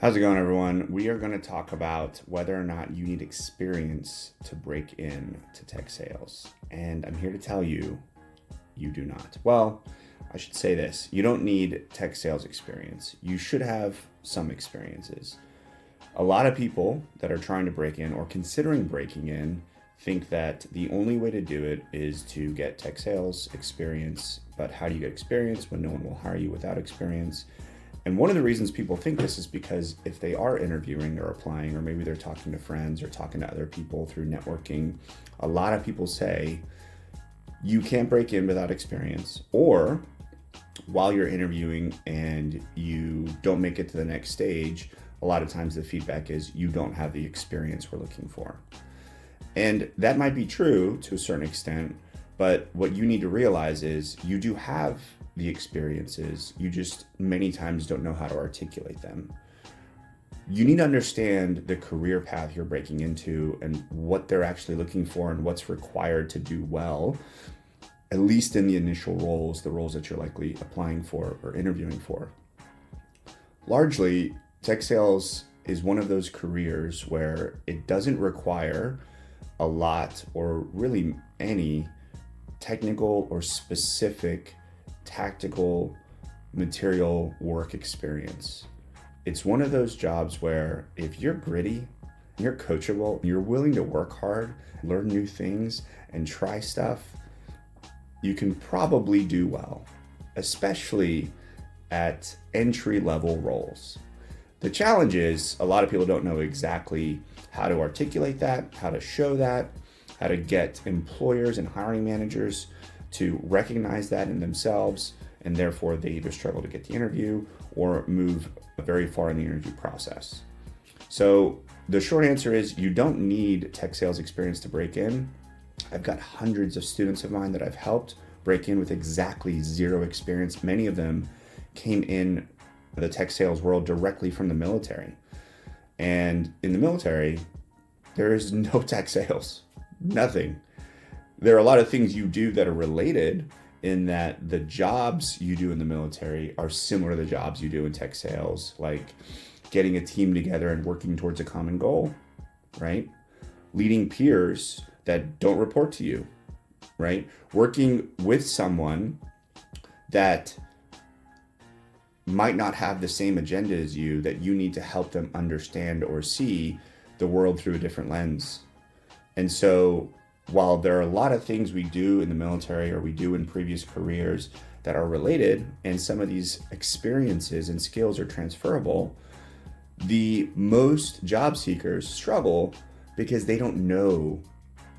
How's it going, everyone? We are going to talk about whether or not you need experience to break in to tech sales. And I'm here to tell you, you do not. Well, I should say this. You don't need tech sales experience. You should have some experiences. A lot of people that are trying to break in or considering breaking in think that the only way to do it is to get tech sales experience. But how do you get experience when no one will hire you without experience? And one of the reasons people think this is because if they are interviewing or applying, or maybe they're talking to friends or talking to other people through networking, a lot of people say you can't break in without experience, or while you're interviewing and you don't make it to the next stage, a lot of times the feedback is you don't have the experience we're looking for. And that might be true to a certain extent, but what you need to realize is you do have the experiences, you just many times don't know how to articulate them. You need to understand the career path you're breaking into and what they're actually looking for and what's required to do well, at least in the initial roles, the roles that you're likely applying for or interviewing for. Largely, tech sales is one of those careers where it doesn't require a lot or really any technical or specific tactical material work experience. It's one of those jobs where if you're gritty, you're coachable, you're willing to work hard, learn new things, and try stuff, you can probably do well, especially at entry-level roles. The challenge is a lot of people don't know exactly how to articulate that, how to show that, how to get employers and hiring managers to recognize that in themselves, and therefore they either struggle to get the interview or move very far in the interview process. So the short answer is you don't need tech sales experience to break in. I've got hundreds of students of mine that I've helped break in with exactly zero experience. Many of them came in the tech sales world directly from the military. And in the military, there is no tech sales, nothing. There are a lot of things you do that are related in that the jobs you do in the military are similar to the jobs you do in tech sales, like getting a team together and working towards a common goal, right? Leading peers that don't report to you, right? Working with someone that might not have the same agenda as you, that you need to help them understand or see the world through a different lens. And so while there are a lot of things we do in the military or we do in previous careers that are related, and some of these experiences and skills are transferable, the most job seekers struggle because they don't know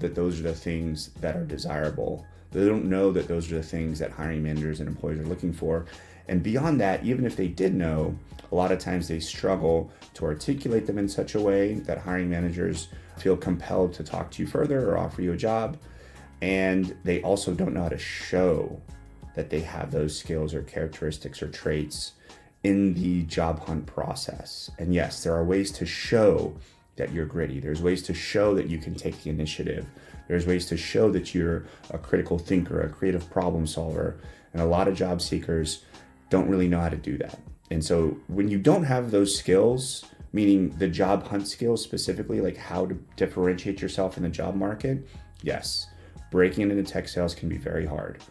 that those are the things that are desirable. They don't know that those are the things that hiring managers and employers are looking for. And beyond that, even if they did know, a lot of times they struggle to articulate them in such a way that hiring managers feel compelled to talk to you further or offer you a job. And they also don't know how to show that they have those skills or characteristics or traits in the job hunt process. And yes, there are ways to show that you're gritty. There's ways to show that you can take the initiative. There's ways to show that you're a critical thinker, a creative problem solver. And a lot of job seekers don't really know how to do that. And so when you don't have those skills, meaning the job hunt skills specifically, like how to differentiate yourself in the job market, yes, breaking into tech sales can be very hard.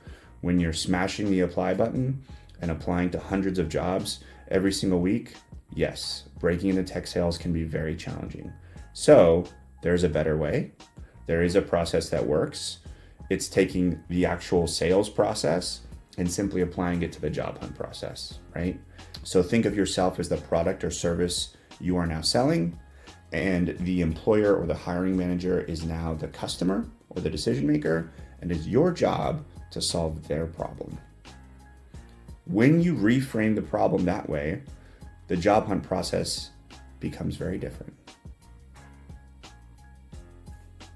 When you're smashing the apply button and applying to hundreds of jobs every single week, yes, breaking into tech sales can be very challenging. So there's a better way. There is a process that works. It's taking the actual sales process and simply applying it to the job hunt process, right? So think of yourself as the product or service you are now selling, and the employer or the hiring manager is now the customer or the decision maker, and it's your job to solve their problem. When you reframe the problem that way, the job hunt process becomes very different.